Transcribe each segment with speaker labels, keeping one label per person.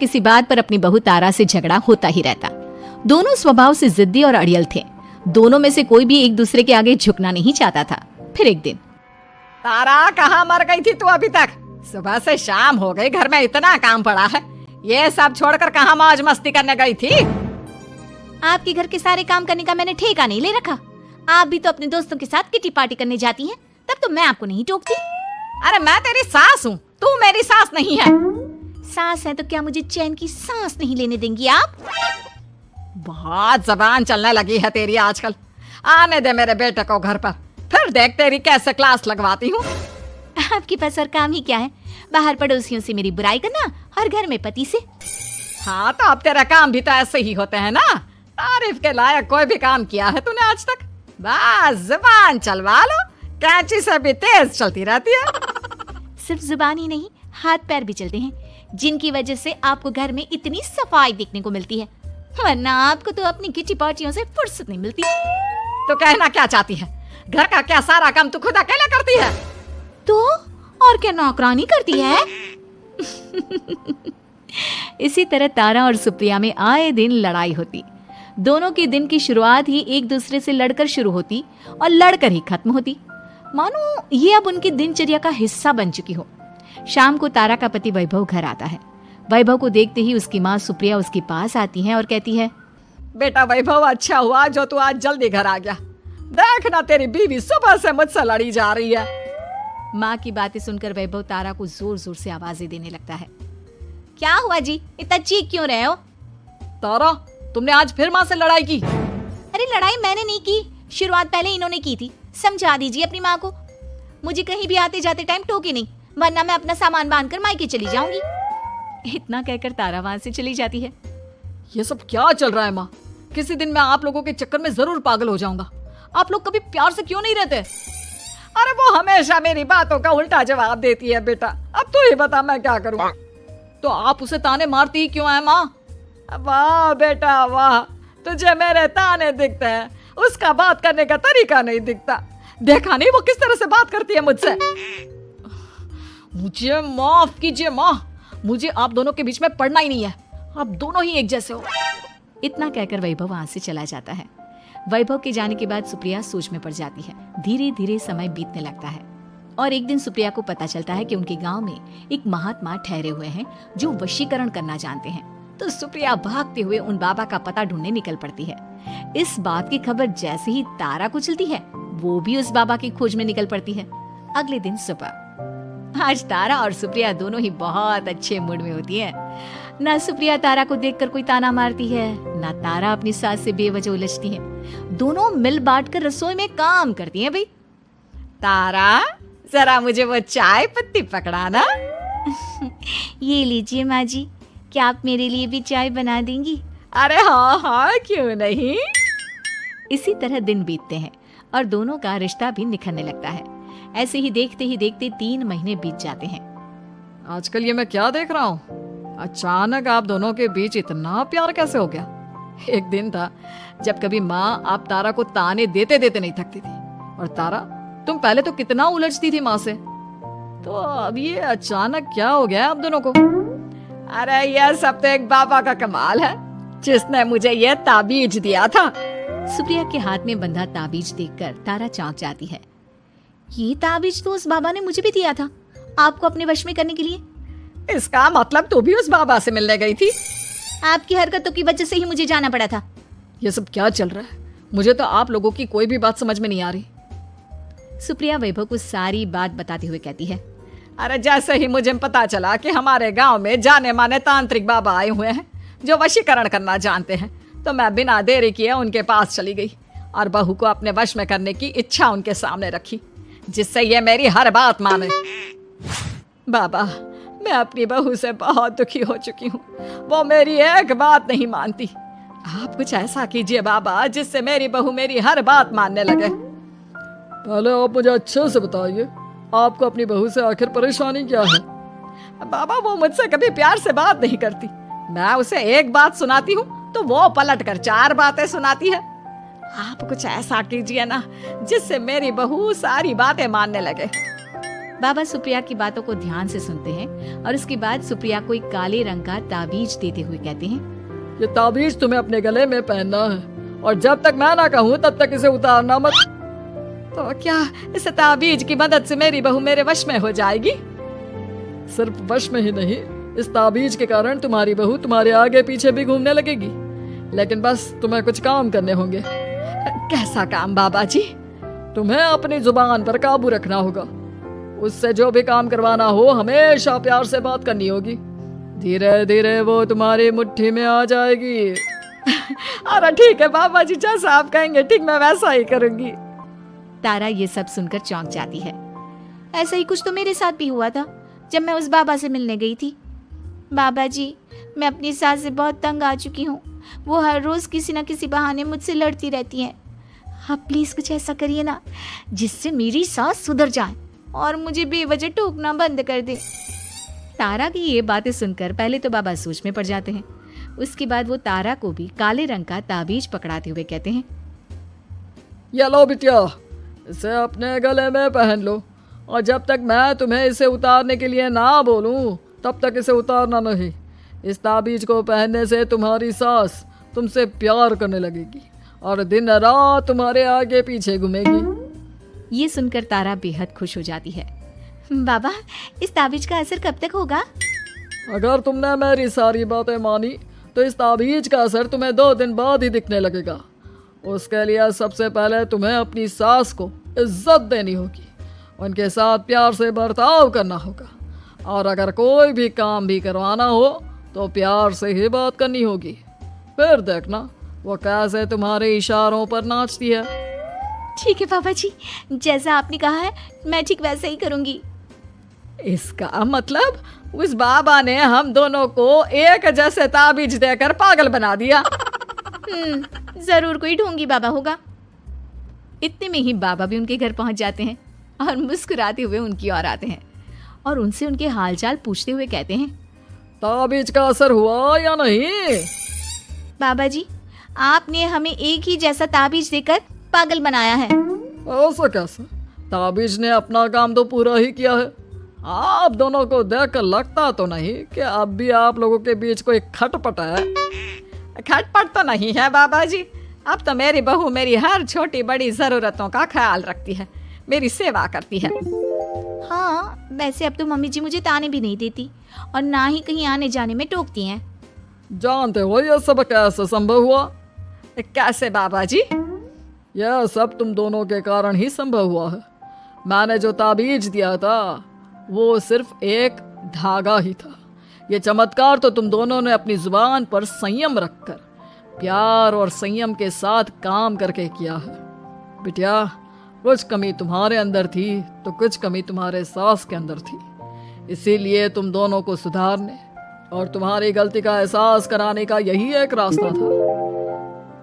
Speaker 1: किसी बात पर अपनी बहू तारा से झगड़ा होता ही रहता। दोनों स्वभाव से जिद्दी और अड़ियल थे। दोनों में से कोई भी एक दूसरे के आगे झुकना नहीं चाहता था। फिर एक दिन,
Speaker 2: तारा कहाँ मर गई थी तू अभी तक? सुबह से शाम हो गई, घर में इतना काम पड़ा है, ये सब छोड़कर कहाँ मौज मस्ती करने गई थी?
Speaker 1: आपके घर के सारे काम करने का मैंने ठेका नहीं ले रखा। आप भी तो अपने दोस्तों के साथ किटी पार्टी करने जाती हैं, तब तो मैं आपको नहीं टोकती।
Speaker 2: अरे मैं तेरी सास हूँ, तू मेरी सास नहीं है।
Speaker 1: सास है तो क्या मुझे चैन की सांस नहीं लेने देंगी आप?
Speaker 2: बहुत जबान चलने लगी है तेरी आजकल। आने दे मेरे बेटे को घर पर, फिर देख तेरी कैसे क्लास लगवाती हूँ।
Speaker 1: आपके पास और काम ही क्या है? बाहर पड़ोसियों से मेरी बुराई करना और घर में पति से।
Speaker 2: हाँ तो अब तेरा काम भी तो ऐसे ही होते हैं ना। तारीफ के लायक कोई भी काम किया है तूने आज तक? बस जुबान चलवा लो, कैंची से भी तेज चलती रहती है।
Speaker 1: सिर्फ जुबान ही नहीं, हाथ पैर भी चलते हैं, जिनकी वजह से आपको घर में इतनी सफाई देखने को मिलती है, वरना आपको तो अपनी किटी पार्टियों से फुर्सत नहीं मिलती।
Speaker 2: तो कहना क्या चाहती है? घर का क्या सारा काम तू खुद अकेले करती है?
Speaker 1: तो और क्या नौकरानी करती है? इसी तरह तारा और सुप्रिया में आए दिन लड़ाई होती। दोनों के दिन की शुरुआत ही एक दूसरे से लड़कर शुरू होती और लड़कर ही खत्म होती, मानो ये अब उनकी दिनचर्या का हिस्सा बन चुकी हो। शाम को तारा का पति वैभव घर आता है। वैभव को देखते ही उसकी माँ सुप्रिया उसके पास आती है और कहती है,
Speaker 2: बेटा वैभव, अच्छा हुआ जो तू आज जल्दी घर आ गया। देखना तेरी बीवी सुबह से मुझसे लड़ी जा रही है।
Speaker 1: माँ की बातें सुनकर वैभव तारा को जोर जोर से आवाजें देने लगता है। क्या हुआ जी, इतना चीख क्यों रहे हो?
Speaker 2: तारा, तुमने आज फिर माँ से लड़ाई की?
Speaker 1: अरे लड़ाई मैंने नहीं की, शुरुआत पहले इन्होंने की थी। समझा दीजिए अपनी माँ को। मुझे कहीं भी आते जाते टाइम टोके नहीं, वरना मैं अपना सामान बांधकर मायके चली जाऊंगी। इतना कहकर तारा वहां से चली जाती है।
Speaker 2: ये सब क्या चल रहा है माँ? किसी दिन मैं आप लोगों के चक्कर में जरूर पागल हो जाऊंगा। आप लोग कभी प्यार से क्यों नहीं रहते? अरे वो हमेशा मेरी बातों का उल्टा जवाब देती है बेटा। अब तू ही बता मैं क्या करूं? तो आप उसे ताने मारती ही क्यों है माँ? वाह बेटा वाह, तुझे मेरे ताने दिखते हैं, उसका बात करने का तरीका नहीं दिखता। देखा नहीं वो किस तरह से बात करती है मुझसे। मुझे माफ कीजिए माँ, मुझे आप दोनों के बीच में पड़ना ही नहीं है। आप दोनों ही एक जैसे हो।
Speaker 1: इतना कहकर वैभव वहां से चला जाता है। वैभव के जाने के बाद सुप्रिया सोच में पड़ जाती है। धीरे धीरे समय बीतने लगता है और एक दिन सुप्रिया को पता चलता है कि उनके गांव में एक महात्मा ठहरे हुए हैं जो वशीकरण करना जानते हैं। तो सुप्रिया भागते हुए उन बाबा का पता ढूंढने निकल पड़ती है। इस बात की खबर जैसे ही तारा को चलती है, वो भी उस बाबा की खोज में निकल पड़ती है। अगले दिन सुबह, आज तारा और सुप्रिया दोनों ही बहुत अच्छे मूड में होती है। ना सुप्रिया तारा को देखकर कोई ताना मारती है, ना तारा अपनी सास से बेवजह उलझती है। दोनों मिल बांट कर रसोई में काम करती हैं। भाई
Speaker 2: तारा, जरा मुझे वो चाय पत्ती पकड़ाना।
Speaker 1: ये लीजिए माँ जी, क्या आप मेरे लिए भी चाय बना देंगी?
Speaker 2: अरे हाँ हाँ, क्यों नहीं।
Speaker 1: इसी तरह दिन बीतते हैं और दोनों का रिश्ता भी निखरने लगता है। ऐसे ही देखते 3 महीने बीत जाते हैं।
Speaker 2: आजकल ये मैं क्या देख रहा हूँ? अचानक आप दोनों के बीच इतना प्यार कैसे हो गया? एक दिन था जब कभी माँ आप तारा को ताने देते देते नहीं थकती थी, और तारा तुम पहले तो कितना उलझती थी माँ से, तो अब ये अचानक क्या हो गया आप दोनों को? अरे यह सब तो एक बाबा का कमाल है, जिसने मुझे ये ताबीज दिया था।
Speaker 1: सुप्रिया के हाथ में बंधा ताबीज देखकर तारा चौंक जाती है। ये ताबीज तो उस बाबा ने मुझे भी दिया था, आपको अपने वश में करने के लिए।
Speaker 2: इसका मतलब तू भी उस बाबा से मिलने गई थी?
Speaker 1: आपकी हरकतों की वजह से ही मुझे जाना पड़ा था।
Speaker 2: ये सब क्या चल रहा है? मुझे तो आप लोगों की कोई भी बात समझ में नहीं आ रही।
Speaker 1: सुप्रिया वैभव को सारी बात बताते हुए कहती है,
Speaker 2: अरे जैसे ही मुझे पता चला कि हमारे गांव में जाने माने तांत्रिक बाबा आए हुए हैं जो वशीकरण करना जानते हैं, तो मैं बिना देरी किए उनके पास चली गई और बहू को अपने वश में करने की इच्छा उनके सामने रखी, जिससे ये मेरी हर बात माने। बाबा, मैं अपनी बहू से बहुत दुखी हो चुकी हूँ, वो मेरी एक बात नहीं मानती। आप कुछ ऐसा कीजिए बाबा जिससे मेरी बहू मेरी हर बात मानने लगे। पहले आप मुझे अच्छे से बताइए, आपको अपनी बहू से आखिर परेशानी क्या है? बाबा, वो मुझसे कभी प्यार से बात नहीं करती। मैं उसे एक बात सुनाती हूँ तो वो पलट कर 4 बातें सुनाती है। आप कुछ ऐसा कीजिए ना जिससे मेरी बहू सारी बातें मानने लगे।
Speaker 1: बाबा सुप्रिया की बातों को ध्यान से सुनते हैं और उसके बाद सुप्रिया को एक काले रंग का ताबीज देते हुए कहते हैं,
Speaker 2: ये ताबीज तुम्हें अपने गले में पहनना है और जब तक मैं ना कहूँ तब तक इसे उतारना मत। तो क्या इस ताबीज की मदद से मेरी बहू मेरे वश में हो जाएगी? सिर्फ वश में ही नहीं, इस ताबीज के कारण तुम्हारी बहू तुम्हारे आगे पीछे भी घूमने लगेगी। लेकिन बस तुम्हें कुछ काम करने होंगे। कैसा काम बाबा जी? तुम्हें अपनी जुबान पर काबू रखना होगा। उससे जो भी काम करवाना हो हमेशा प्यार से बात करनी होगी। धीरे धीरे वो तुम्हारी मुट्ठी में आ जाएगी। अरे ठीक है बाबा जी, जैसा आप कहेंगे ठीक मैं वैसा ही करूंगी।
Speaker 1: तारा ये सब सुनकर चौंक जाती है। ऐसा ही कुछ तो मेरे साथ भी हुआ था जब मैं उस बाबा से मिलने गई थी। बाबा जी, मैं अपनी सास से बहुत तंग आ चुकी हूँ। वो हर रोज किसी न किसी बहाने मुझसे लड़ती रहती हैं। आप प्लीज कुछ ऐसा करिए ना जिससे मेरी सास सुधर जाए और मुझे बेवजह टोकना बंद कर दे। तारा की ये बातें सुनकर पहले तो बाबा सोच में पड़ जाते हैं। उसके बाद वो तारा को भी काले रंग का ताबीज पकड़ाते हुए कहते हैं,
Speaker 2: ये लो बिटिया, इसे अपने गले में पहन लो और जब तक मैं तुम्हें इसे उतारने के लिए ना बोलूं तब तक इसे उतारना नहीं। इस ताबीज को पहनने से तुम्हारी सास तुमसे प्यार करने लगेगी और दिन रात तुम्हारे आगे पीछे घूमेगी।
Speaker 1: ये सुनकर तारा बेहद खुश हो जाती है। बाबा, इस ताबीज का असर कब तक होगा?
Speaker 2: अगर तुमने मेरी सारी बातें मानी तो इस ताबीज का असर तुम्हें 2 दिन बाद ही दिखने लगेगा। उसके लिए सबसे पहले तुम्हें अपनी सास को इज्जत देनी होगी, उनके साथ प्यार से बर्ताव करना होगा और अगर कोई भी काम भी करवाना हो तो प्यार से ही बात करनी होगी। फिर देखना वो कैसे तुम्हारे इशारों पर नाचती है।
Speaker 1: ठीक है बाबा जी, जैसा आपने कहा है मैं ठीक वैसे ही करूंगी।
Speaker 2: इसका मतलब उस बाबा ने हम दोनों को एक जैसे ताबीज देकर पागल बना दिया।
Speaker 1: जरूर कोई ढोंगी बाबा होगा। इतने में ही बाबा भी उनके घर पहुंच जाते हैं और मुस्कुराते हुए उनकी ओर आते हैं और उनसे उनके हालचाल पूछते हुए कहते हैं,
Speaker 2: ताबीज का असर हुआ या नहीं?
Speaker 1: बाबा जी, आपने हमें एक ही जैसा ताबीज देकर पागल बनाया है।
Speaker 2: ऐसा कैसे? ताबीज ने अपना काम तो पूरा ही किया है। आप दोनों को देखकर लगता तो नहीं कि अब भी आप लोगों के बीच कोई खटपट है। खटपट तो नहीं है बाबा जी, अब तो मेरी बहू मेरी हर छोटी बड़ी जरूरतों का ख्याल रखती है, मेरी सेवा करती है।
Speaker 1: हाँ, वैसे अब तो मम्मी जी मुझे ताने भी नहीं देती और ना ही कहीं आने जाने में टोकती हैं।
Speaker 2: जानते हो ये सब कैसे संभव हुआ? कैसे बाबा जी? यह सब तुम दोनों के कारण ही संभव हुआ है। मैंने जो ताबीज दिया था वो सिर्फ एक धागा ही था। ये चमत्कार तो तुम दोनों ने अपनी जुबान पर संयम रखकर प्यार और संयम के साथ काम करके किया है। बिटिया, कुछ कमी तुम्हारे अंदर थी तो कुछ कमी तुम्हारे सास के अंदर थी, इसीलिए तुम दोनों को सुधारने और तुम्हारी गलती का एहसास कराने का यही एक रास्ता था।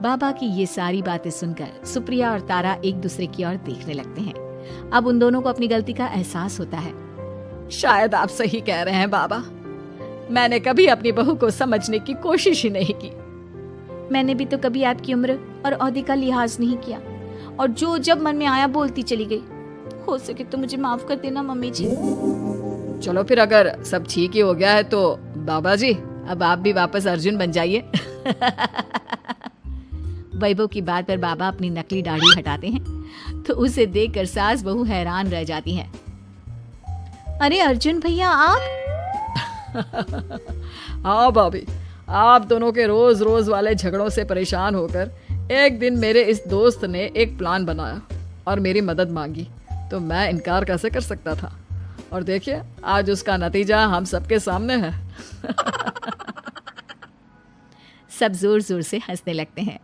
Speaker 1: बाबा की ये सारी बातें सुनकर सुप्रिया और तारा एक दूसरे की ओर देखने लगते हैं। अब उन दोनों को अपनी गलती का एहसास होता है।
Speaker 2: शायद आप सही कह रहे हैं बाबा, मैंने कभी अपनी बहू को समझने की कोशिश ही नहीं की।
Speaker 1: मैंने भी तो कभी आपकी उम्र और ओहदे का लिहाज नहीं किया और जो जब मन में आया बोलती चली गई। हो सके तो मुझे माफ कर देना मम्मी जी।
Speaker 2: चलो फिर अगर सब ठीक ही हो गया है तो बाबा जी अब आप भी वापस अर्जुन बन जाइए।
Speaker 1: वैभव की बात पर बाबा अपनी नकली दाढ़ी हटाते हैं तो उसे देखकर सास बहू हैरान रह जाती हैं। अरे अर्जुन भैया, आप?
Speaker 2: हाँ भाभी, आप दोनों के रोज रोज वाले झगड़ों से परेशान होकर एक दिन मेरे इस दोस्त ने एक प्लान बनाया और मेरी मदद मांगी, तो मैं इनकार कैसे कर सकता था। और देखिए आज उसका नतीजा हम सबके सामने है।
Speaker 1: सब जोर जोर से हंसने लगते हैं।